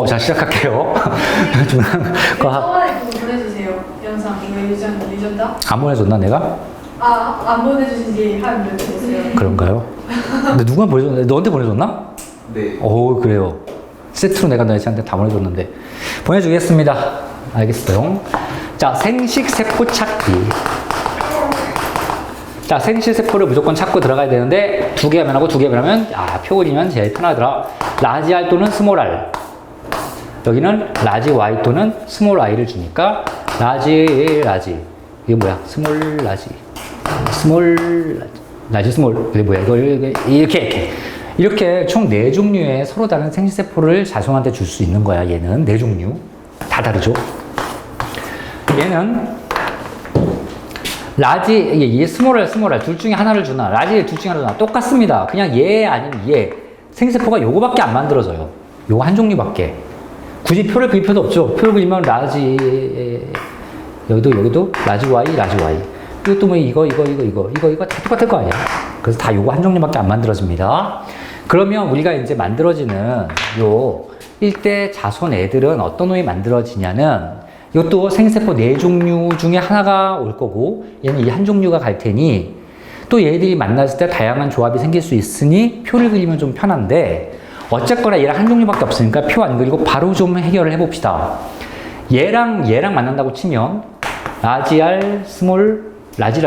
자, 시작할게요. 저번에 그거 보내주세요. 영상 이거 유전자? 안 보내줬나, 내가? 안 보내주신 지 한 몇 주 됐어요. 그런가요? 근데 누가 보내줬나? 너한테 보내줬나? 네. 그래요. 세트로 내가 너희한테 다 보내줬는데. 보내주겠습니다. 알겠어요. 자, 생식세포 찾기. 자, 생식세포를 무조건 찾고 들어가야 되는데, 2개 하면 하고 2개 하면, 표 그리면 제일 편하더라. 라지 R 또는 스몰 R. 여기는 라지 Y 또는 스몰 I를 주니까, 라지. 이게 뭐야? 스몰 라지. 스몰. 이게 뭐야? 이렇게 총 4종류의 서로 다른 생식세포를 자손한테 줄 수 있는 거야, 얘는. 4종류. 다 다르죠? 얘는, 얘 스몰 R 둘 중에 하나를 주나, 라지 둘 중에 하나를 주나, 똑같습니다. 그냥 얘 아니면 얘. 생식세포가 요거밖에 안 만들어져요. 요거 한 종류밖에. 굳이 표를 그릴 필요도 없죠. 표를 그리면 라지, 여기도 라지 Y. 이것도 뭐 이거 다 똑같을 거 아니야. 그래서 다 요거 한 종류밖에 안 만들어집니다. 그러면 우리가 이제 만들어지는 요 1대 자손 애들은 어떤 놈이 만들어지냐는 이것도 생세포 4종류 중에 하나가 올 거고 얘는 이 한 종류가 갈 테니 또 얘들이 만났을 때 다양한 조합이 생길 수 있으니 표를 그리면 좀 편한데 어쨌거나 얘랑 한 종류밖에 없으니까 표 안 그리고 바로 좀 해결을 해봅시다. 얘랑 만난다고 치면 라지 R, 스몰, 라지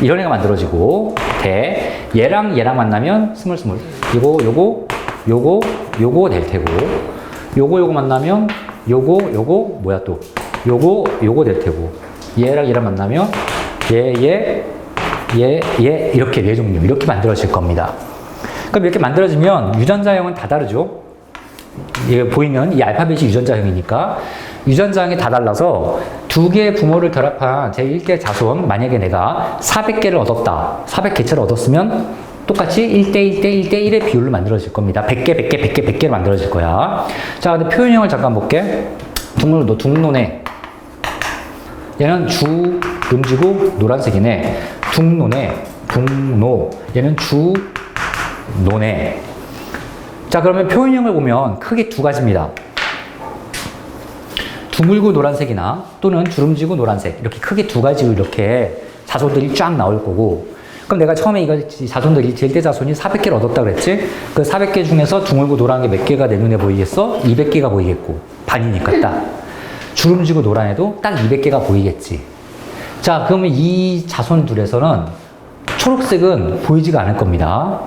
이런 애가 만들어지고 얘랑 만나면 스몰 요거 될 테고 요거 만나면 요거 될 테고 얘랑 만나면 얘 이렇게 4종류 이렇게 만들어질 겁니다. 그럼 이렇게 만들어지면 유전자형은 다 다르죠. 이게 보이면 이 알파벳이 유전자형이니까 유전자형이 다 달라서 2개의 부모를 결합한 제1대 자손 만약에 내가 400개를 얻었다. 400개체를 얻었으면 똑같이 1대1의 비율로 만들어질 겁니다. 100개로 만들어질 거야. 자, 근데 표현형을 잠깐 볼게. 둥노네. 얘는 주름지고 노란색이네. 둥노. 얘는 주노네. 자, 그러면 표현형을 보면 크게 2가지입니다. 둥글고 노란색이나 또는 주름지고 노란색. 이렇게 크게 2가지로 이렇게 자손들이 쫙 나올 거고. 그럼 내가 처음에 자손들이 제1대 자손이 400개를 얻었다 그랬지? 그 400개 중에서 둥글고 노란 게 몇 개가 내 눈에 보이겠어? 200개가 보이겠고. 반이니까 딱. 주름지고 노란 애도 딱 200개가 보이겠지. 자, 그러면 이 자손 둘에서는 초록색은 보이지가 않을 겁니다.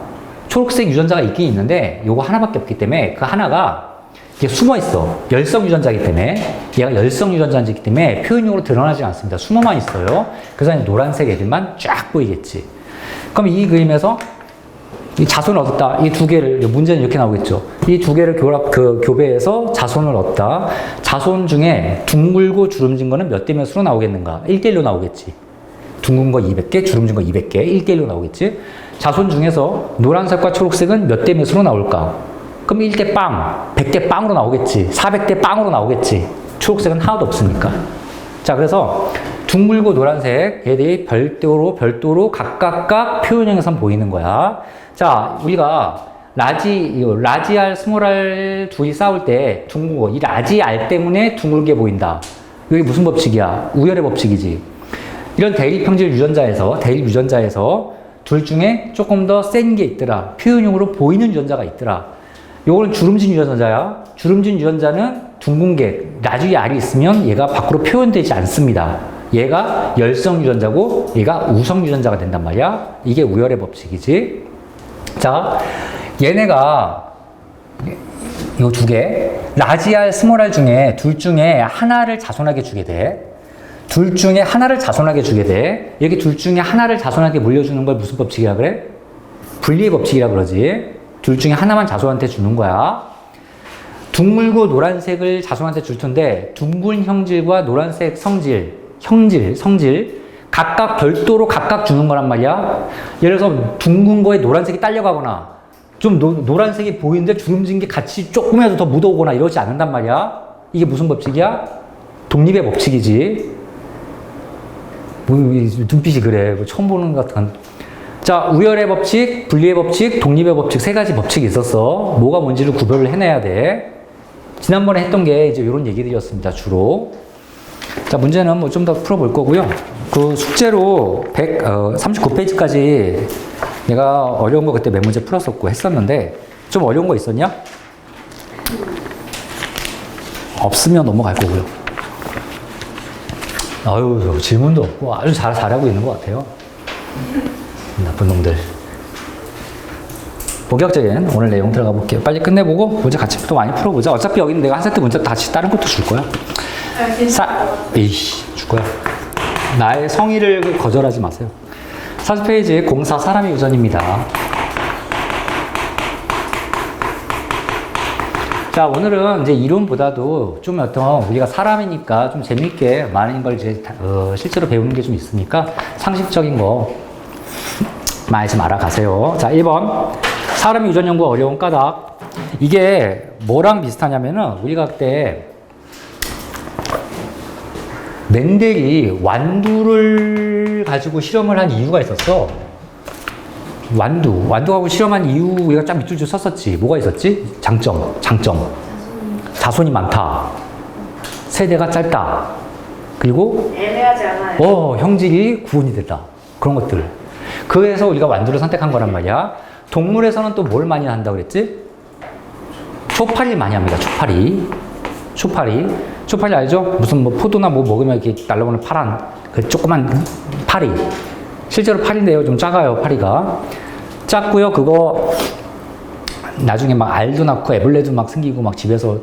초록색 유전자가 있긴 있는데 요거 하나밖에 없기 때문에 그 하나가 이게 숨어 있어. 열성 유전자이기 때문에 얘가 열성 유전자이기 때문에 표현용으로 드러나지 않습니다. 숨어만 있어요. 그래서 노란색 애들만 쫙 보이겠지. 그럼 이 그림에서 이 자손을 얻었다. 이 2개를 문제는 이렇게 나오겠죠. 이 2개를 교배해서 자손을 얻다. 자손 중에 둥글고 주름진 거는 몇 대 몇으로 나오겠는가? 1대1로 나오겠지. 둥근 거 200개, 주름진 거 200개, 1대1로 나오겠지. 자손 중에서 노란색과 초록색은 몇 대 몇으로 나올까? 그럼 1대 빵, 100대 빵으로 나오겠지. 400대 빵으로 나오겠지. 초록색은 하나도 없으니까. 자, 그래서 둥글고 노란색 얘들이 별도로 각각 표현형에선 보이는 거야. 자, 우리가 라지 R, 스몰 R 둘이 싸울 때 둥근 거, 이 라지 R 때문에 둥글게 보인다. 이게 무슨 법칙이야? 우열의 법칙이지. 이런 대립형질 유전자에서 둘 중에 조금 더 센 게 있더라. 표현용으로 보이는 유전자가 있더라. 요거는 주름진 유전자야. 주름진 유전자는 둥근 게 라지 R이 있으면 얘가 밖으로 표현되지 않습니다. 얘가 열성 유전자고 얘가 우성 유전자가 된단 말이야. 이게 우열의 법칙이지. 자, 얘네가 요 2개 라지 R, 스몰 R 중에 둘 중에 하나를 자손하게 주게 돼. 둘 중에 하나를 자손하게 주게 돼. 여기 둘 중에 하나를 자손하게 물려주는 걸 무슨 법칙이라 그래? 분리의 법칙이라 그러지. 둘 중에 하나만 자손한테 주는 거야. 둥글고 노란색을 자손한테 줄 텐데 둥근 형질과 노란색 성질 각각 별도로 각각 주는 거란 말이야. 예를 들어서 둥근 거에 노란색이 딸려가거나 좀 노란색이 보이는데 주름진 게 같이 조금이라도 더 묻어오거나 이러지 않는단 말이야. 이게 무슨 법칙이야? 독립의 법칙이지. 뭐 눈빛이 그래. 뭐 처음 보는 것 같은. 자, 우열의 법칙, 분리의 법칙, 독립의 법칙 세 가지 법칙이 있었어. 뭐가 뭔지를 구별을 해내야 돼. 지난번에 했던 게 이제 이런 얘기들이었습니다, 주로. 자, 문제는 뭐 좀 더 풀어볼 거고요. 그 숙제로 39페이지까지 내가 어려운 거 그때 몇 문제 풀었었고 했었는데 좀 어려운 거 있었냐? 없으면 넘어갈 거고요. 아유, 질문도 없고 아주 잘하고 있는 것 같아요. 나쁜 놈들. 본격적인 오늘 내용 들어가 볼게요. 빨리 끝내보고 문제 같이 또 많이 풀어보자. 어차피 여기는 내가 한 세트 문제 같이 다른 것도 줄 거야. 줄 거야. 나의 성의를 거절하지 마세요. 40페이지 공사 사람의 유전입니다. 자, 오늘은 이제 이론보다도 좀 어떤 우리가 사람이니까 좀 재밌게 많은 걸 이제 실제로 배우는 게 좀 있으니까 상식적인 거 많이 좀 알아가세요. 자, 1번. 사람 유전 연구 어려운 까닭. 이게 뭐랑 비슷하냐면은 우리가 그때 멘델이 완두를 가지고 실험을 한 이유가 있었어. 완두하고 실험한 이유 우리가 쫙 밑줄 썼었지. 뭐가 있었지? 장점. 자손이 많다. 세대가 짧다. 그리고 애매하지 않아요. 형질이 구분이 됐다. 그런 것들. 그래서 우리가 완두를 선택한 거란 말이야. 동물에서는 또 뭘 많이 한다고 그랬지? 초파리를 많이 합니다. 초파리 알죠? 무슨 뭐 포도나 뭐 먹으면 이렇게 날라오는 파란 그 조그만 파리. 실제로 파리인데요. 좀 작아요, 파리가. 작고요. 그거 나중에 막 알도 낳고 애벌레도 막 생기고 막 집에서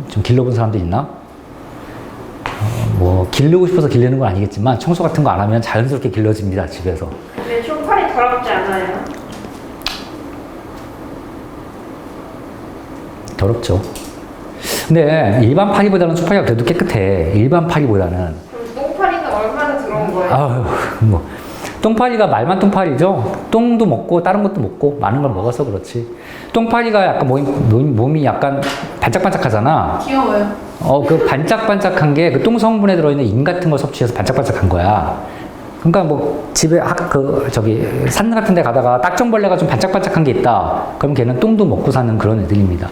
좀 길러본 사람도 있나? 뭐 기르고 싶어서 기르는 건 아니겠지만 청소 같은 거 안 하면 자연스럽게 길러집니다, 집에서. 근데 초파리 더럽지 않아요? 더럽죠. 근데 일반 파리보다는 초파리가 그래도 깨끗해. 일반 파리보다는. 그럼 똥파리는 얼마나 더러운 거예요? 아유, 뭐. 똥파리가 말만 똥파리죠. 똥도 먹고 다른 것도 먹고 많은 걸 먹어서 그렇지. 똥파리가 약간 몸이 약간 반짝반짝하잖아. 귀여워요. 그 반짝반짝한 게 그 똥 성분에 들어있는 인 같은 걸 섭취해서 반짝반짝한 거야. 그러니까 뭐 집에 산 같은 데 가다가 딱정벌레가 좀 반짝반짝한 게 있다. 그럼 걔는 똥도 먹고 사는 그런 애들입니다.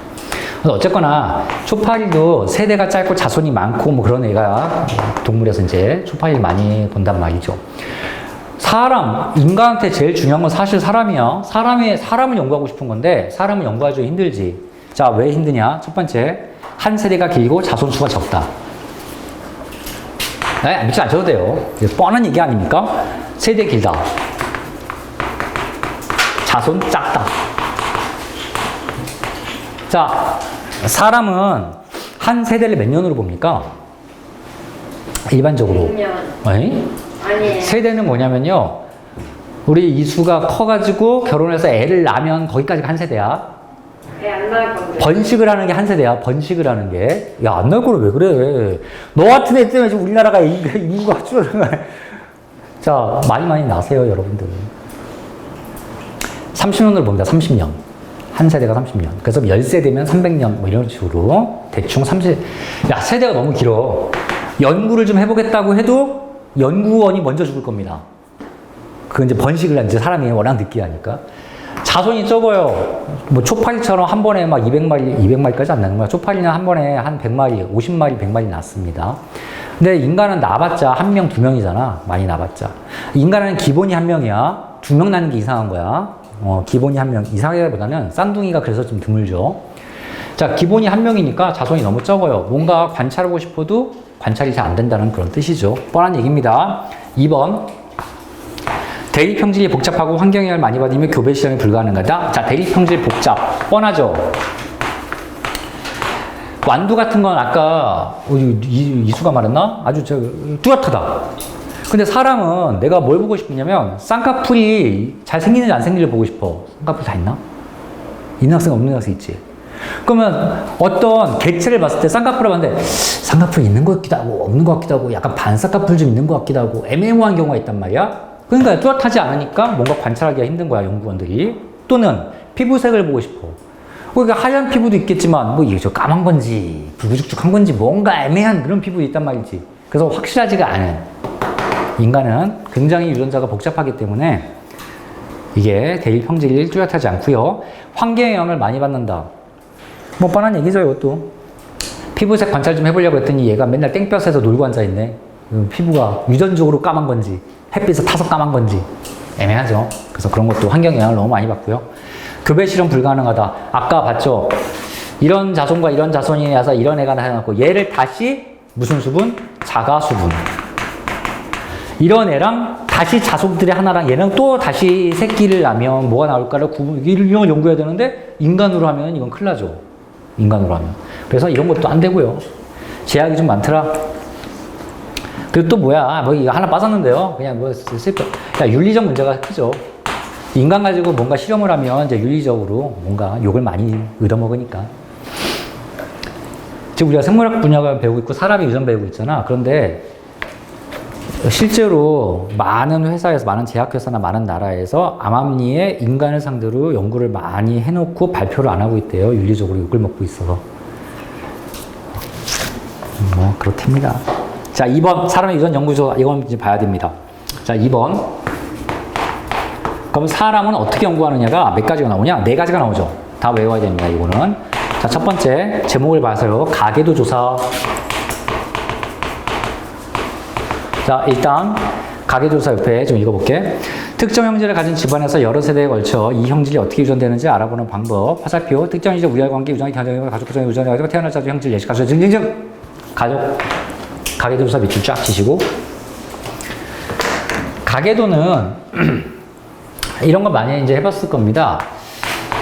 그래서 어쨌거나 초파리도 세대가 짧고 자손이 많고 뭐 그런 애가 동물에서 이제 초파리를 많이 본단 말이죠. 인간한테 제일 중요한 건 사실 사람이야. 사람을 연구하고 싶은 건데 사람을 연구하기 좀 힘들지. 자, 왜 힘드냐? 첫 번째, 한 세대가 길고 자손수가 적다. 네, 믿지 않으셔도 돼요. 뻔한 얘기 아닙니까? 세대 길다. 자손 작다. 자, 사람은 한 세대를 몇 년으로 봅니까? 일반적으로. 100년. 아니에요. 세대는 뭐냐면요. 우리 이수가 커가지고 결혼해서 애를 낳으면 거기까지가 한 세대야. 애 안 낳을 건데. 번식을 하는 게 한 세대야. 번식을 하는 게. 야, 안 낳을 거를 왜 그래. 너 같은 애 때문에 지금 우리나라가 인구가 줄어드는 거야. 자, 많이 나세요, 여러분들. 30년으로 봅니다. 30년. 한 세대가 30년. 그래서 10세대면 300년, 뭐 이런 식으로. 대충 30, 야, 세대가 너무 길어. 연구를 좀 해보겠다고 해도 연구원이 먼저 죽을 겁니다. 그 이제 번식을 이제 사람이 워낙 늦게 하니까. 자손이 적어요. 뭐 초파리처럼 한 번에 막 200마리까지 안 나는 거야. 초파리는 한 번에 한 100마리, 50마리, 100마리 낳습니다. 근데 인간은 낳아봤자 1명, 2명이잖아. 많이 낳아봤자. 인간은 기본이 1명이야. 2명 낳는 게 이상한 거야. 기본이 1명. 이상하기보다는 쌍둥이가 그래서 좀 드물죠. 자, 기본이 1명이니까 자손이 너무 적어요. 뭔가 관찰하고 싶어도 관찰이 잘 안 된다는 그런 뜻이죠. 뻔한 얘기입니다. 2번. 대립형질이 복잡하고 환경영향을 많이 받으면 교배 실험이 불가능하다. 자, 대립형질 복잡. 뻔하죠. 완두 같은 건 아까 이수가 말했나? 아주 뚜렷하다. 근데 사람은 내가 뭘 보고 싶냐면 쌍꺼풀이 잘 생기는지 안 생기는지 보고 싶어. 쌍꺼풀 다 있나? 있는 학생 없는 학생 있지. 그러면 어떤 개체를 봤을 때 쌍꺼풀을 봤는데 쌍꺼풀이 있는 것 같기도 하고 없는 것 같기도 하고 약간 반쌍꺼풀 좀 있는 것 같기도 하고 애매모호한 경우가 있단 말이야. 그러니까 뚜렷하지 않으니까 뭔가 관찰하기가 힘든 거야, 연구원들이. 또는 피부색을 보고 싶어. 그러니까 하얀 피부도 있겠지만 뭐 이게 저 까만 건지 불구죽죽한 건지 뭔가 애매한 그런 피부도 있단 말이지. 그래서 확실하지가 않은. 인간은 굉장히 유전자가 복잡하기 때문에 이게 대일 평질 뚜렷하지 않고요. 환경의 영향을 많이 받는다. 뭐 뻔한 얘기죠, 이것도. 피부색 관찰 좀 해보려고 했더니 얘가 맨날 땡볕에서 놀고 앉아있네. 피부가 유전적으로 까만 건지 햇빛에 타서 까만 건지 애매하죠. 그래서 그런 것도 환경 영향을 너무 많이 받고요. 교배 실험 불가능하다. 아까 봤죠? 이런 자손과 이런 자손이 와서 이런 애가 나타났고 얘를 다시 무슨 수분? 자가 수분. 이런 애랑 다시 자손들의 하나랑 얘는 또 다시 새끼를 낳으면 뭐가 나올까를 이런 연구해야 되는데 인간으로 하면 이건 큰일 나죠. 인간으로 하면. 그래서 이런 것도 안 되고요. 제약이 좀 많더라. 그리고 또 뭐야, 뭐 이거 하나 빠졌는데요. 그냥 뭐 슬퍼. 야, 윤리적 문제가 크죠. 인간 가지고 뭔가 실험을 하면 이제 윤리적으로 뭔가 욕을 많이 얻어먹으니까. 지금 우리가 생물학 분야가 배우고 있고 사람의 유전 배우고 있잖아. 그런데 실제로 많은 회사에서, 많은 제약회사나 많은 나라에서 암암리에 인간을 상대로 연구를 많이 해놓고 발표를 안 하고 있대요. 윤리적으로 욕을 먹고 있어서. 뭐, 그렇답니다. 자, 2번. 사람의 유전 연구소. 이건 이제 봐야 됩니다. 자, 2번. 그럼 사람은 어떻게 연구하느냐가 몇 가지가 나오냐? 4가지가 나오죠. 다 외워야 됩니다, 이거는. 자, 첫 번째. 제목을 봐서요. 가계도 조사. 자, 일단 가계조사 옆에 좀 읽어볼게. 특정 형질을 가진 집안에서 여러 세대에 걸쳐 이 형질이 어떻게 유전되는지 알아보는 방법. 화살표. 특정 유전 우열관계 유전이 가족 구성의 유전이 가지고 태어날 자주 형질 예시 가족 등등등. 가계도조사 밑줄 쫙 치시고. 가계도는 이런 거 많이 이제 해봤을 겁니다.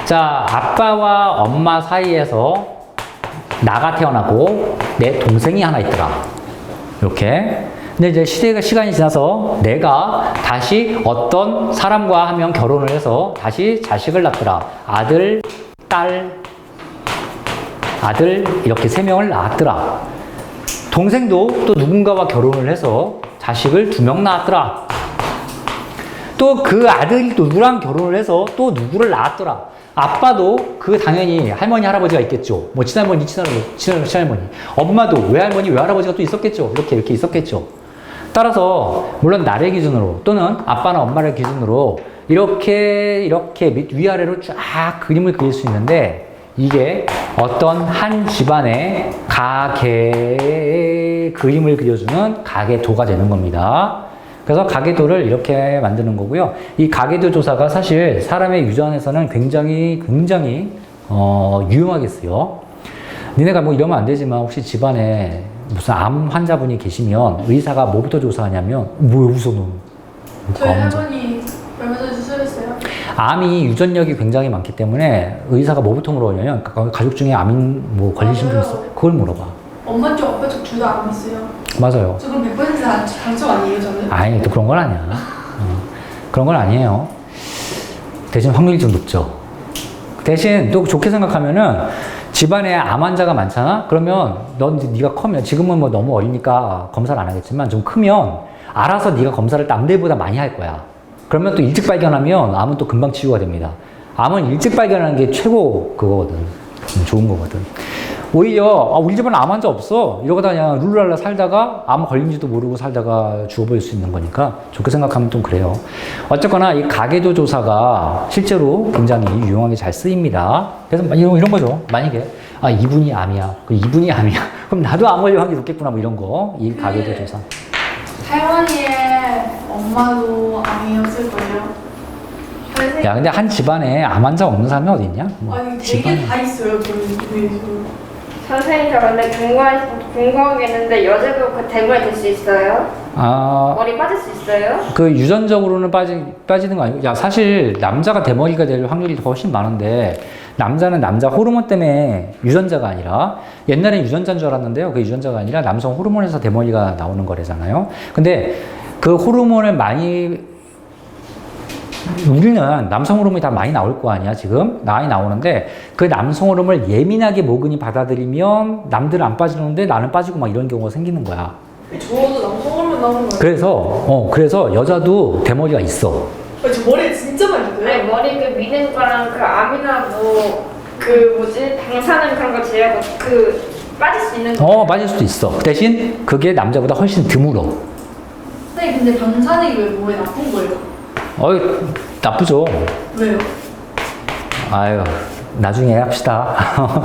자, 아빠와 엄마 사이에서 나가 태어나고 내 동생이 하나 있더라. 이렇게. 근데 이제 시간이 지나서 내가 다시 어떤 사람과 한 명 결혼을 해서 다시 자식을 낳더라. 아들, 딸, 아들 이렇게 3명을 낳았더라. 동생도 또 누군가와 결혼을 해서 자식을 2명 낳았더라. 또 그 아들이 또 누구랑 결혼을 해서 또 누구를 낳았더라. 아빠도 그 당연히 할머니, 할아버지가 있겠죠. 뭐 친할머니, 친할머니. 엄마도 외할머니, 외할아버지가 또 있었겠죠. 이렇게 있었겠죠. 따라서 물론 나를 기준으로 또는 아빠나 엄마를 기준으로 이렇게 위아래로 쫙 그림을 그릴 수 있는데 이게 어떤 한 집안의 가계 그림을 그려주는 가계도가 되는 겁니다. 그래서 가계도를 이렇게 만드는 거고요. 이 가계도 조사가 사실 사람의 유전에서는 굉장히 유용하겠어요. 니네가 뭐 이러면 안 되지만 혹시 집안에 무슨 암 환자분이 계시면 의사가 뭐부터 조사하냐면 뭐 웃어 너? 저희 할머니 얼마 전에 수술했어요. 암이 유전력이 굉장히 많기 때문에 의사가 뭐부터 물어보냐면 가족 중에 암인 뭐 걸리신 분 있어? 그걸 물어봐. 엄마 쪽 아빠 쪽 둘 다 암 있어요. 맞아요. 저 그럼 100% 당첨 아니에요 저는? 아니 또 그런 건 아니야. 그런 건 아니에요. 대신 확률이 좀 높죠. 대신 또 좋게 생각하면은 집안에 암 환자가 많잖아? 그러면 네가 커면 지금은 뭐 너무 어리니까 검사를 안 하겠지만 좀 크면 알아서 네가 검사를 남들보다 많이 할 거야. 그러면 또 일찍 발견하면 암은 또 금방 치유가 됩니다. 암은 일찍 발견하는 게 최고 그거거든. 좋은 거거든. 오히려 우리 집은 암 환자 없어. 이러고다 그냥 룰랄라 살다가 암 걸린지도 모르고 살다가 죽어버릴 수 있는 거니까 좋게 생각하면 좀 그래요. 어쨌거나 이 가계도 조사가 실제로 굉장히 유용하게 잘 쓰입니다. 그래서 이런 거죠. 만약에 이분이 암이야. 이분이 암이야. 그럼 나도 암 걸릴 확률이 높겠구나. 뭐 이런 거. 이 가계도 조사. 할머니의 엄마도 암이었을걸요. 야, 근데 한 집안에 암 환자 없는 사람이 어디 있냐? 뭐 아니 되게 집안에. 다 있어요 저희 선생님, 저 근데 궁금한 게 있는데 여자도 그 대물에 될 수 있어요? 머리 빠질 수 있어요? 그 유전적으로는 빠지는 거 아니고, 야, 사실 남자가 대머리가 될 확률이 훨씬 많은데, 남자는 남자 호르몬 때문에 유전자가 아니라, 옛날엔 유전자인 줄 알았는데요. 그 유전자가 아니라 남성 호르몬에서 대머리가 나오는 거래잖아요. 근데 그 호르몬을 우리는 남성 호르몬이 다 많이 나올 거 아니야, 지금? 많이 나오는데, 그 남성 호르몬을 예민하게 모근이 받아들이면 남들은 안 빠지는데 나는 빠지고 막 이런 경우가 생기는 거야. 저도 남성 호르몬 나오는 거예요. 그래서 여자도 대머리가 있어. 저 머리 진짜 많이 아니, 돼요. 머리 미는 거랑 그 암이나 방사능 그런 거 제외하고 빠질 수 있는 거. 빠질 수도 있어. 대신 그게 남자보다 훨씬 드물어. 선생님 근데 방사능이 왜 몸에 나쁜 거예요? 나쁘죠? 왜요? 아유, 나중에 합시다.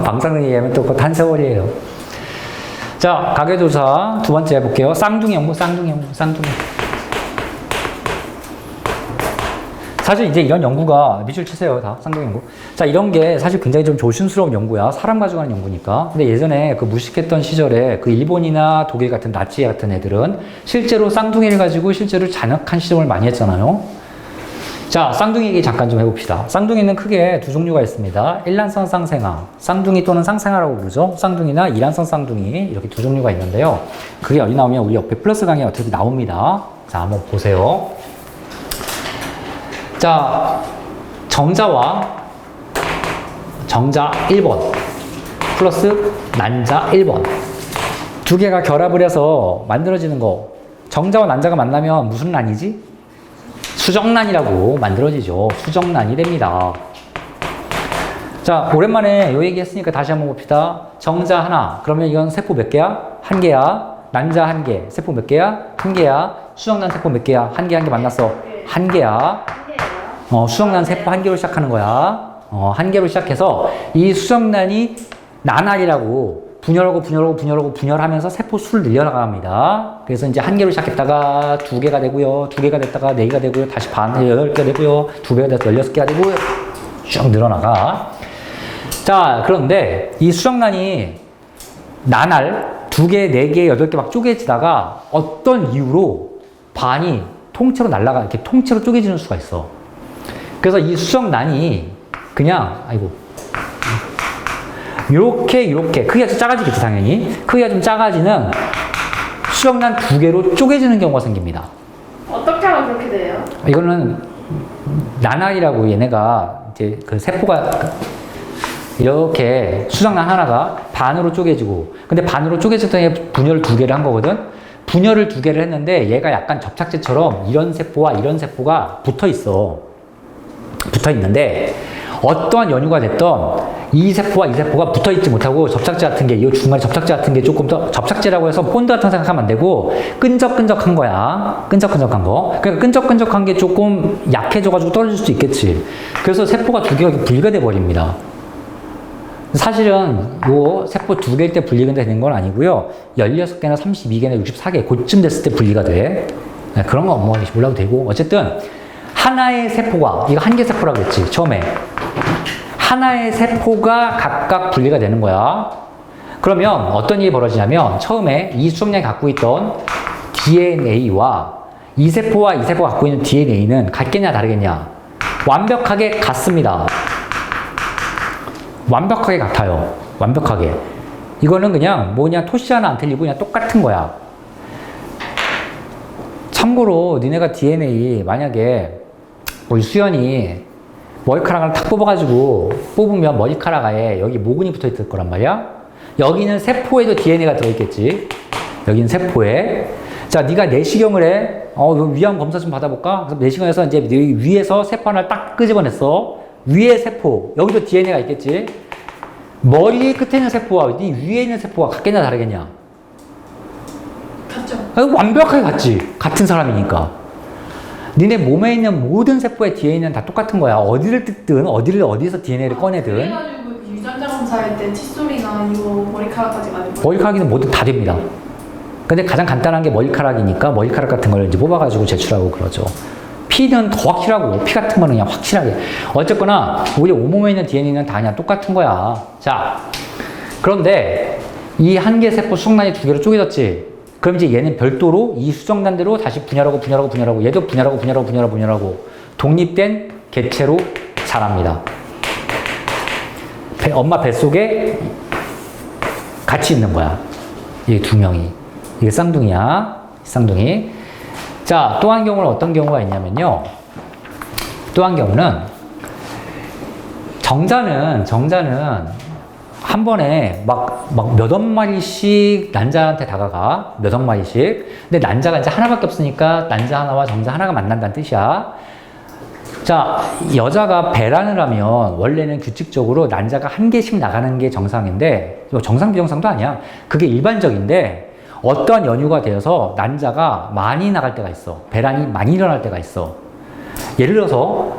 방사능 얘기하면 또 그것 한 세월이에요. 자, 가계도사 두 번째 해볼게요. 쌍둥이 연구, 쌍둥이 연구, 쌍둥이. 사실 이제 이런 연구가 밑줄 치세요, 다. 쌍둥이 연구. 자, 이런 게 사실 굉장히 좀 조심스러운 연구야. 사람 가지고 하는 연구니까. 근데 예전에 그 무식했던 시절에 그 일본이나 독일 같은 나치 같은 애들은 실제로 쌍둥이를 가지고 실제로 잔혹한 실험을 많이 했잖아요. 자, 쌍둥이 얘기 잠깐 좀 해봅시다. 쌍둥이는 크게 두 종류가 있습니다. 일란성 쌍생아, 쌍둥이 또는 쌍생아라고 부르죠. 쌍둥이나 이란성 쌍둥이 이렇게 두 종류가 있는데요. 그게 어디 나오면 우리 옆에 플러스 강의에 어떻게 나옵니다. 자, 한번 보세요. 자, 정자와 정자 1번 플러스 난자 1번 두 개가 결합을 해서 만들어지는 거. 정자와 난자가 만나면 무슨 난이지? 수정란이라고 만들어지죠. 수정란이 됩니다. 자, 오랜만에 요 얘기 했으니까 다시 한번 봅시다. 정자 하나. 그러면 이건 세포 몇 개야? 한 개야. 난자 한 개. 세포 몇 개야? 한 개야. 수정란 세포 몇 개야? 한 개 만났어. 한 개야. 수정란 세포 한 개로 시작하는 거야. 한 개로 시작해서 이 수정란이 나날이라고 분열하면서 세포 수를 늘려나갑니다. 그래서 이제 한 개로 시작했다가 두 개가 되고요. 두 개가 됐다가 네 개가 되고요. 다시 반, 8개가 되고요. 두 배가 돼서 16개가 되고요. 쭉 늘어나가. 자, 그런데 이 수정란이 나날 두 개, 네 개, 8개 막 쪼개지다가 어떤 이유로 반이 통째로 이렇게 통째로 쪼개지는 수가 있어. 그래서 이 수정란이 그냥, 이렇게 크기가 좀 작아지겠죠, 당연히. 크기가 좀 작아지는 수정란 두 개로 쪼개지는 경우가 생깁니다. 어떻게 하면 그렇게 돼요? 이거는 나날이라고 얘네가 이제 그 세포가 이렇게 수정란 하나가 반으로 쪼개지고, 근데 반으로 쪼개졌던 게 분열을 두 개를 한 거거든. 분열을 두 개를 했는데 얘가 약간 접착제처럼 이런 세포와 이런 세포가 붙어 있는데 어떠한 연유가 됐던 이 세포와 이 세포가 붙어 있지 못하고 접착제 같은 게, 이 중간에 접착제 같은 게 조금 더, 접착제라고 해서 본드 같은 거 생각하면 안 되고 끈적끈적한 거야. 끈적끈적한 거. 그러니까 끈적끈적한 게 조금 약해져가지고 떨어질 수도 있겠지. 그래서 세포가 두 개가 분리가 돼 버립니다. 사실은 요 세포 두 개일 때 분리가 되는 건 아니고요. 16개나 32개나 64개 그쯤 됐을 때 분리가 돼. 그런 건 뭐 몰라도 되고. 어쨌든 하나의 세포가, 이거 한 개 세포라고 했지, 처음에. 하나의 세포가 각각 분리가 되는 거야. 그러면 어떤 일이 벌어지냐면 처음에 이 수정량이 갖고 있던 DNA와 이 세포가 갖고 있는 DNA는 같겠냐 다르겠냐? 완벽하게 같습니다. 완벽하게 같아요. 완벽하게. 이거는 그냥 토시 하나 안 틀리고 그냥 똑같은 거야. 참고로 니네가 DNA 만약에 우리 수연이 머리카락을 탁 뽑으면 머리카락에 여기 모근이 붙어 있을 거란 말이야. 여기는 세포에도 DNA가 들어있겠지. 여기는 세포에. 자, 네가 내시경을 해. 위암 검사 좀 받아볼까? 그래서 내시경에서 이제 위에서 세포 하나를 딱 끄집어냈어. 위에 세포, 여기도 DNA가 있겠지. 머리 끝에 있는 세포와 네 위에 있는 세포가 같겠냐 다르겠냐? 같죠. 완벽하게 같지. 같은 사람이니까. 니네 몸에 있는 모든 세포의 DNA는 다 똑같은 거야. 어디를 뜯든 어디서 DNA를 꺼내든. 그래가지고 유전자 검사할 때 칫솔이나 이거 머리카락까지 가는 거예요? 머리카락이든 뭐든 다 됩니다. 근데 가장 간단한 게 머리카락이니까 머리카락 같은 걸 이제 뽑아가지고 제출하고 그러죠. 피는 더 확실하고 피 같은 거는 그냥 확실하게. 어쨌거나 우리 온몸에 있는 DNA는 다 그냥 똑같은 거야. 자, 그런데 이 한 개 세포 수정란이 두 개로 쪼개졌지. 그럼 이제 얘는 별도로 이 수정란대로 다시 분열하고 얘도 분열하고 독립된 개체로 자랍니다. 엄마 뱃속에 같이 있는 거야. 이 두 명이. 이게 쌍둥이야. 쌍둥이. 자, 또 한 경우는 어떤 경우가 있냐면요. 또 한 경우는 정자는 한 번에 막 몇억 마리씩 난자한테 다가가. 몇억 마리씩. 근데 난자가 이제 하나밖에 없으니까 난자 하나와 정자 하나가 만난다는 뜻이야. 자, 여자가 배란을 하면 원래는 규칙적으로 난자가 한 개씩 나가는 게 정상인데, 정상 비정상도 아니야. 그게 일반적인데 어떠한 연유가 되어서 난자가 많이 나갈 때가 있어. 배란이 많이 일어날 때가 있어. 예를 들어서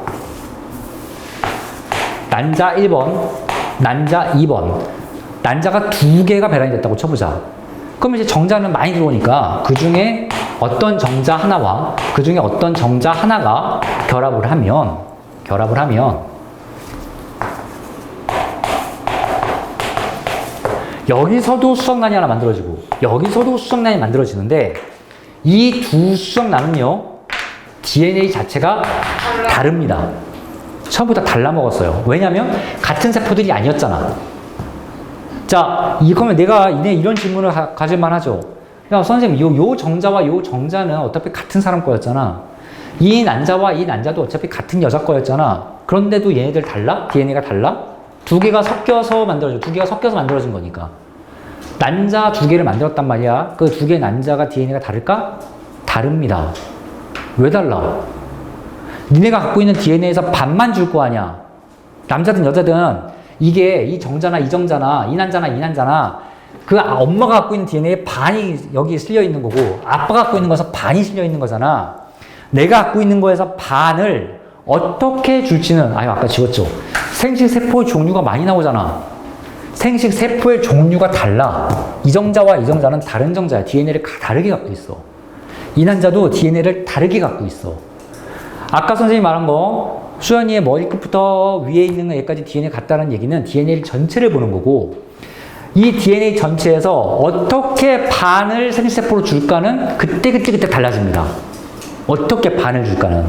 난자 1번, 난자 2번, 난자가 2개가 배란이 됐다고 쳐보자. 그럼 이제 정자는 많이 들어오니까 그 중에 어떤 정자 하나와 그 중에 어떤 정자 하나가 결합을 하면 여기서도 수정란이 하나 만들어지고 여기서도 수정란이 만들어지는데 이 두 수정란은요 DNA 자체가 다릅니다. 처음부터 달라 먹었어요. 왜냐면 같은 세포들이 아니었잖아. 자, 이거면 내가 이런 질문을 가질만 하죠. 야, 선생님, 요 정자와 요 정자는 어차피 같은 사람 거였잖아. 이 난자와 이 난자도 어차피 같은 여자 거였잖아. 그런데도 얘네들 달라? DNA가 달라? 2개가 섞여서 만들어져. 2개가 섞여서 만들어진 거니까. 난자 2개를 만들었단 말이야. 그 2개의 난자가 DNA가 다를까? 다릅니다. 왜 달라? 니네가 갖고 있는 DNA에서 반만 줄 거 아니야. 남자든 여자든 이게 이 정자나 이 정자나 이 난자나 이 난자나 그 엄마가 갖고 있는 DNA에 반이 여기 실려 있는 거고 아빠가 갖고 있는 거에서 반이 실려 있는 거잖아. 내가 갖고 있는 거에서 반을 어떻게 줄지는 아까 지웠죠. 생식세포의 종류가 많이 나오잖아. 생식세포의 종류가 달라. 이 정자와 이 정자는 다른 정자야. DNA를 다르게 갖고 있어. 이 난자도 DNA를 다르게 갖고 있어. 아까 선생님이 말한 거 수연이의 머리끝부터 위에 있는 애까지 DNA 같다는 얘기는 DNA 전체를 보는 거고 이 DNA 전체에서 어떻게 반을 생식세포로 줄까는 그때 달라집니다. 어떻게 반을 줄까는.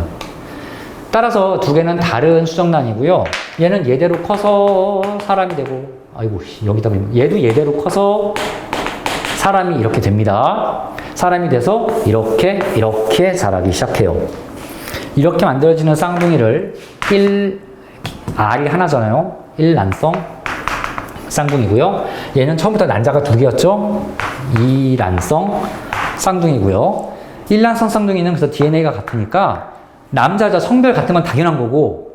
따라서 2개는 다른 수정란이고요. 얘는 얘대로 커서 사람이 되고 여기다 얘도 얘대로 커서 사람이 이렇게 됩니다. 사람이 돼서 이렇게 자라기 시작해요. 이렇게 만들어지는 쌍둥이를 R이 하나잖아요. 1난성 쌍둥이고요. 얘는 처음부터 난자가 2개였죠. 2난성 쌍둥이고요. 1난성 쌍둥이는 그래서 DNA가 같으니까 남자, 여자 성별 같은 건 당연한 거고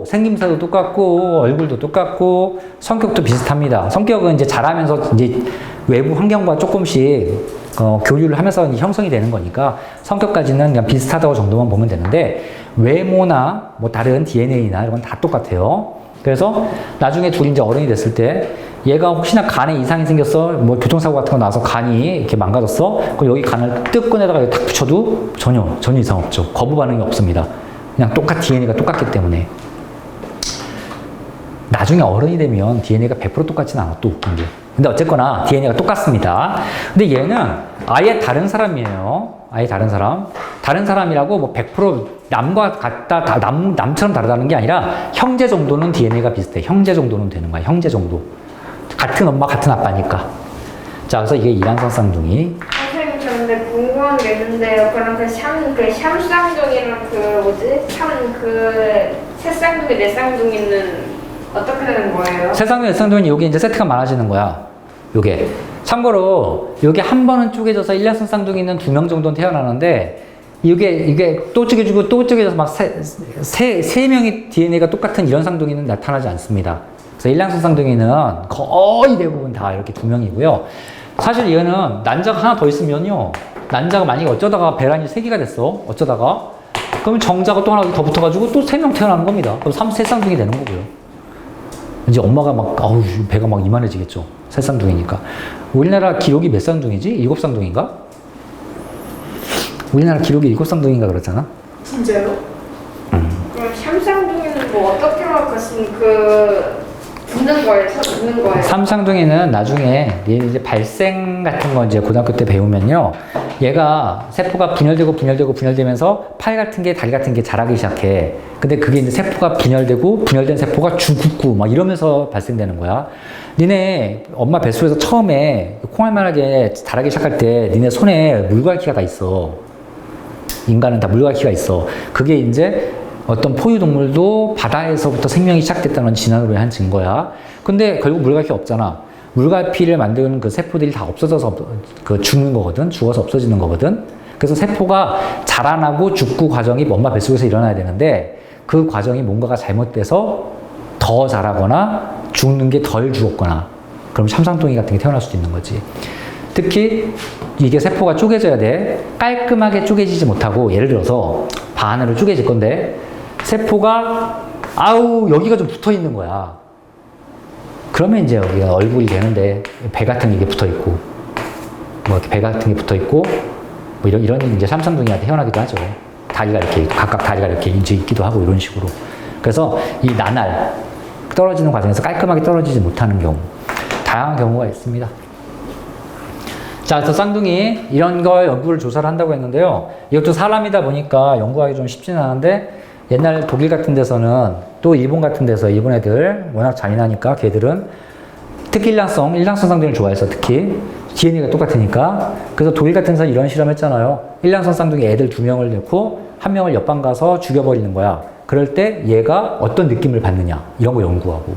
생김새도 똑같고 얼굴도 똑같고 성격도 비슷합니다. 성격은 이제 자라면서 이제 외부 환경과 조금씩 교류를 하면서 형성이 되는 거니까 성격까지는 그냥 비슷하다고 정도만 보면 되는데 외모나 뭐 다른 DNA나 이런 건 다 똑같아요. 그래서 나중에 둘이 이제 어른이 됐을 때 얘가 혹시나 간에 이상이 생겼어, 뭐 교통사고 같은 거 나서 간이 이렇게 망가졌어, 그럼 여기 간을 뜩 꺼내다가 여기 탁 붙여도 전혀 이상 없죠. 거부 반응이 없습니다. 그냥 DNA가 똑같기 때문에. 나중에 어른이 되면 DNA가 100% 똑같지는 않아, 또 웃긴 게. 근데 어쨌거나 DNA가 똑같습니다. 근데 얘는 아예 다른 사람이에요. 아예 다른 사람. 다른 사람이라고 뭐 100% 남과 같다, 남처럼 다르다는 게 아니라 형제 정도는 DNA가 비슷해. 형제 정도는 되는 거야. 형제 정도. 같은 엄마, 같은 아빠니까. 자, 그래서 이게 이란성 쌍둥이. 선생님, 저 근데 궁금한 게 있는데요. 그럼 샴 쌍둥이랑 새 쌍둥이, 네 쌍둥이는 어떻게 되는 거예요? 새 쌍둥이, 네 쌍둥이는 여기 이제 세트가 많아지는 거야. 요게. 참고로, 요게 한 번은 쪼개져서 1년성 쌍둥이는 2명 정도는 태어나는데, 이게 또 쪼개지고 또 쪼개져서 막 세 명의 DNA가 똑같은 이런 쌍둥이는 나타나지 않습니다. 그래서 1년성 쌍둥이는 거의 대부분 다 이렇게 2명이고요. 사실 얘는 난자가 하나 더 있으면요. 난자가 만약에 어쩌다가 배란이 3개가 됐어. 어쩌다가. 그러면 정자가 또 하나 더 붙어가지고 또 3명 태어나는 겁니다. 그럼 새 쌍둥이 되는 거고요. 이제 엄마가 배가 막 이만해지겠죠. 새 쌍둥이니까. 우리나라 기록이 몇 쌍둥이지? 7쌍둥이인가? 우리나라 기록이 7쌍둥이인가 그렇잖아? 진짜요? 그럼 샴 쌍둥이는 뭐 어떻게 붙는 거예요? 붙는 거예요? 삼쌍둥이는 나중에 이제 발생 같은 거 이제 고등학교 때 배우면요. 얘가 세포가 분열되면서 팔 같은 게 다리 같은 게 자라기 시작해. 근데 그게 이제 세포가 분열된 세포가 죽고 막 이러면서 발생되는 거야. 니네 엄마 뱃속에서 처음에 콩알만하게 자라기 시작할 때 니네 손에 물갈퀴가 다 있어. 인간은 다 물갈퀴가 있어. 그게 이제 어떤 포유동물도 바다에서부터 생명이 시작됐다는 진화론의 한 증거야. 근데 결국 물갈퀴 없잖아. 물갈퀴를 만드는 그 세포들이 다 없어져서 죽는 거거든. 죽어서 없어지는 거거든. 그래서 세포가 자라나고 죽고 과정이 엄마 뱃속에서 일어나야 되는데 그 과정이 뭔가가 잘못돼서 더 자라거나 죽는 게 덜 죽었거나 그럼 샴쌍둥이 같은 게 태어날 수도 있는 거지. 특히 이게 세포가 쪼개져야 돼. 깔끔하게 쪼개지지 못하고 예를 들어서 반으로 쪼개질 건데 세포가 아우 여기가 좀 붙어 있는 거야. 그러면 이제 여기가 얼굴이 되는데 배 같은 게 붙어 있고 뭐 이렇게 배 같은 게 붙어 있고 뭐 이런 이제 삼상둥이한테 태어나기도 하죠. 다리가 이렇게 각각 다리가 이렇게 이제 있기도 하고 이런 식으로. 그래서 이 나날 떨어지는 과정에서 깔끔하게 떨어지지 못하는 경우 다양한 경우가 있습니다. 자, 그래서 쌍둥이 이런 걸 연구를 조사를 한다고 했는데요. 이것도 사람이다 보니까 연구하기 좀 쉽지는 않은데 옛날 독일 같은 데서는 또 일본 같은 데서 일본 애들 워낙 잔인하니까 걔들은 특히 일란성 쌍둥이를 좋아해서 특히 DNA가 똑같으니까 그래서 독일 같은 데서 이런 실험 했잖아요. 일란성 쌍둥이 애들 2명을 넣고 1명을 옆방 가서 죽여버리는 거야. 그럴 때 얘가 어떤 느낌을 받느냐 이런 거 연구하고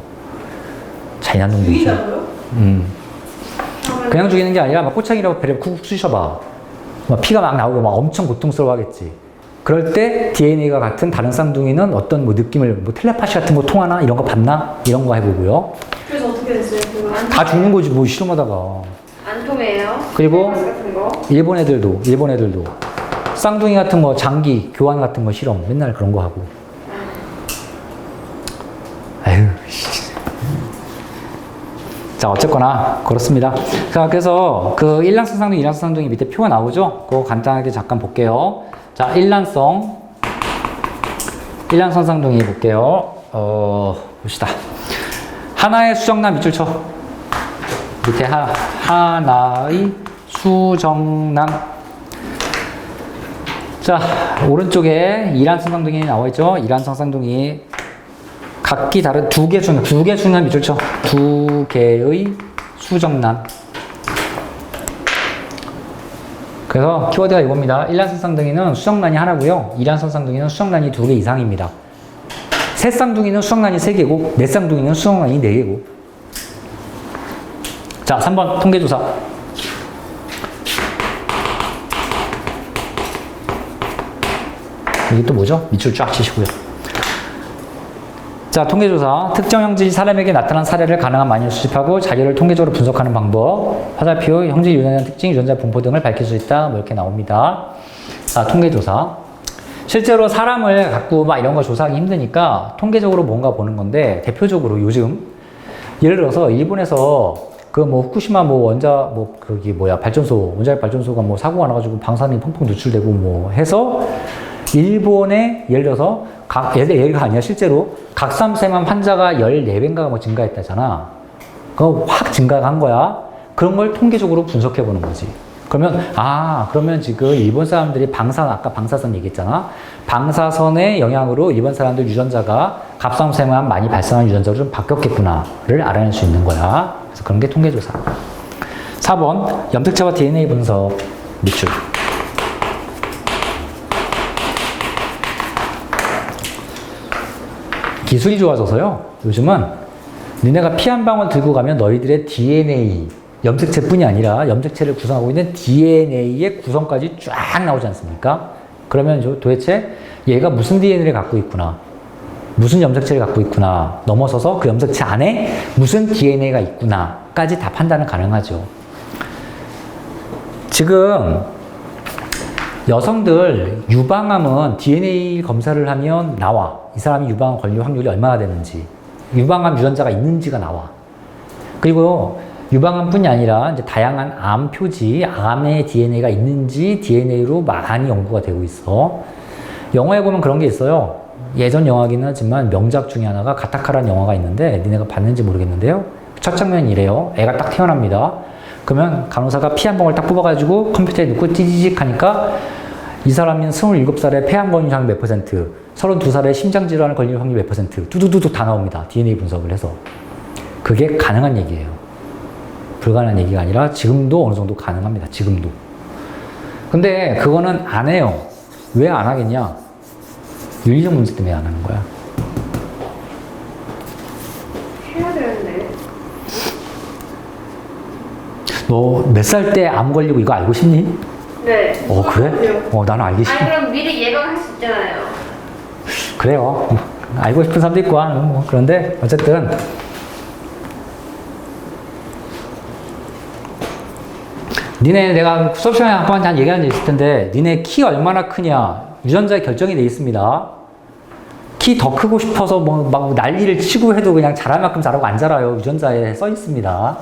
잔인한 놈들이죠. 그냥 죽이는 게 아니라 막 꼬창이라고 배를 쿡쿡 쑤셔봐. 막 피가 막 나오고 막 엄청 고통스러워 하겠지. 그럴 때 DNA가 같은 다른 쌍둥이는 어떤 뭐 느낌을 뭐 텔레파시 같은 거 통하나 이런 거 받나 이런 거 해보고요. 그래서 어떻게 됐어요? 다 죽는 거지 뭐 실험하다가. 안 통해요? 그리고 같은 거? 일본 애들도 쌍둥이 같은 거 장기 교환 같은 거 실험 맨날 그런 거 하고. 에휴. 자, 어쨌거나 그렇습니다. 자, 그래서 그 일란성 쌍둥이, 이란성 쌍둥이 밑에 표가 나오죠? 그거 간단하게 잠깐 볼게요. 자, 일란성 쌍둥이 볼게요. 봅시다. 하나의 수정란 밑줄 쳐. 밑에 하나의 수정란. 자, 오른쪽에 이란성 쌍둥이 나와 있죠? 이란성 쌍둥이. 각기 다른 두 개 중간 밑줄 쳐. 2개의 수정란. 그래서 키워드가 이겁니다. 일란성 쌍둥이는 수정란이 하나고요. 이란성 쌍둥이는 수정란이 2개 이상입니다. 세 쌍둥이는 수정란이 3개고 네 쌍둥이는 수정란이 4개고. 자, 3번 통계조사. 이게 또 뭐죠? 밑줄 쫙 치시고요. 자, 통계조사. 특정 형질이 사람에게 나타난 사례를 가능한 많이 수집하고 자료를 통계적으로 분석하는 방법. 화살표, 형질 유전자 특징, 유전자 분포 등을 밝힐 수 있다. 뭐 이렇게 나옵니다. 자, 통계조사. 실제로 사람을 갖고 막 이런 거 조사하기 힘드니까 통계적으로 뭔가 보는 건데 대표적으로 요즘 예를 들어서 일본에서 그 뭐 후쿠시마 뭐 원자력 발전소가 뭐 사고가 나가지고 방사능이 펑펑 누출되고 뭐 해서 일본에 예를 들어서 얘가 아니야 실제로 각삼세만 환자가 14배인가 뭐 증가했다잖아. 그거 확 증가한 거야. 그런 걸 통계적으로 분석해 보는 거지. 그러면 지금 일본 사람들이 아까 방사선 얘기했잖아. 방사선의 영향으로 일본 사람들 유전자가 갑상선만 많이 발생하는 유전자로 좀 바뀌었겠구나를 알아낼 수 있는 거야. 그래서 그런 게 통계조사. 4번 염색체와 DNA 분석 밑줄. 기술이 좋아져서요. 요즘은 니네가 피 한 방울 들고 가면 너희들의 DNA 염색체뿐이 아니라 염색체를 구성하고 있는 DNA의 구성까지 쫙 나오지 않습니까? 그러면 도대체 얘가 무슨 DNA를 갖고 있구나, 무슨 염색체를 갖고 있구나, 넘어서서 그 염색체 안에 무슨 DNA가 있구나까지 다 판단은 가능하죠. 지금 여성들 유방암은 DNA 검사를 하면 나와. 이 사람이 유방암 걸릴 확률이 얼마나 되는지, 유방암 유전자가 있는지가 나와. 그리고 유방암뿐이 아니라 이제 다양한 암 표지, 암의 DNA가 있는지 DNA로 많이 연구가 되고 있어. 영화에 보면 그런 게 있어요. 예전 영화긴 하지만 명작 중에 하나가 가타카라는 영화가 있는데 니네가 봤는지 모르겠는데요. 첫 장면이 이래요. 애가 딱 태어납니다. 그러면 간호사가 피 한 방울 딱 뽑아가지고 컴퓨터에 넣고 띠지직 하니까 이 사람은 27살에 폐암 걸릴 확률 몇 퍼센트, 32살에 심장질환을 걸릴 확률 몇 퍼센트, 뚜두두둑 다 나옵니다. DNA 분석을 해서. 그게 가능한 얘기예요. 불가능한 얘기가 아니라 지금도 어느 정도 가능합니다. 지금도. 근데 그거는 안 해요. 왜 안 하겠냐? 윤리적 문제 때문에 안 하는 거야. 해야 되는데. 너 몇 살 때 암 걸리고 이거 알고 싶니? 네. 그래? 나는 알기 싫어. 아니 그럼 미리 예방할 수 있잖아요. 그래요. 알고 싶은 사람도 있고, 그런데 어쨌든 니네 내가 수업 시간에 한번 얘기한 적 있을 텐데 니네 키 얼마나 크냐 유전자에 결정이 돼 있습니다. 키 더 크고 싶어서 뭐 막 난리를 치고 해도 그냥 자랄 만큼 자라고 안 자라요. 유전자에 써 있습니다.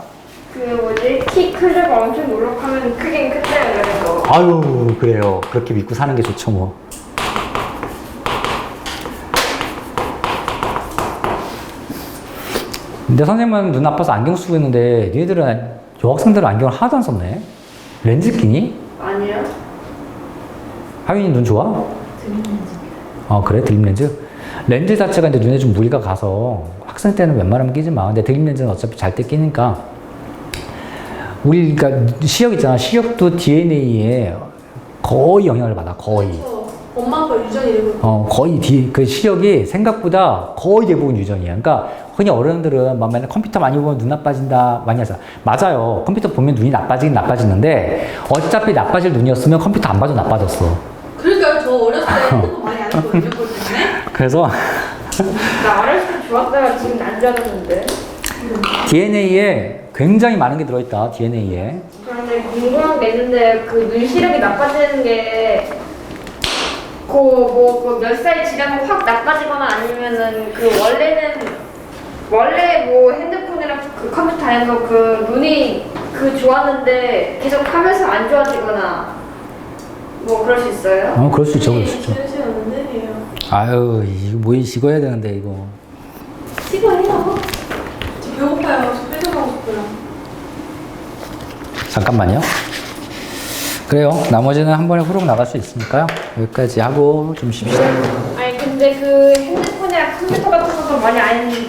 그 뭐지? 키 크려고 엄청 노력하면 크긴 크대요, 그래도. 아유 그래요. 그렇게 믿고 사는 게 좋죠 뭐. 근데 선생님은 눈 아파서 안경 쓰고 있는데 니네들은 여학생들은 안경을 하나도 안 썼네. 렌즈 끼니? 아니요. 하윤이 눈 좋아? 드림렌즈입니다. 그래? 드림 렌즈? 렌즈 자체가 이제 눈에 좀 무리가 가서 학생 때는 웬만하면 끼지 마. 근데 드림 렌즈는 어차피 잘 때 끼니까 그러니까 시력 있잖아. 시력도 DNA에 거의 영향을 받아. 거의. 엄마가 유전이 되고 거의 그 시력이 생각보다 거의 대부분 유전이야. 그러니까 흔히 어른들은 막 맨날 컴퓨터 많이 보면 눈 나빠진다 많이 하잖아. 맞아요. 컴퓨터 보면 눈이 나빠지긴 나빠지는데 어차피 나빠질 눈이었으면 컴퓨터 안 봐도 나빠졌어. 그러니까 저 어렸을 때 핸드폰 많이 안 했거든요. 그것 때문에. 그래서 나 어렸을 때 좋았다가 지금 안 좋아졌는데. DNA에 굉장히 많은 게 들어있다. DNA에. 그런데 궁금한 게 있는데 그 눈 시력이 나빠지는 게 그 몇 살 지나면 확 나빠지거나 아니면은 그 원래 뭐 핸드폰이랑 그 컴퓨터 안에서 그 눈이 그 좋았는데 계속 하면서 안 좋아지거나 뭐 그럴 수 있어요? 그럴 수 있죠. 그럴 수 있죠. 싫으시는데 아유, 이거 뭐 이거 해야 되는데 이거. 찍어해요. 저 배고파요. 저 뺏어가고 싶어요. 잠깐만요. 그래요. 나머지는 한 번에 후룩 나갈 수 있으니까요. 여기까지 하고 좀 쉽시다. 아니 근데 그 핸드폰이랑 컴퓨터 같은 것도 많이 안 했는데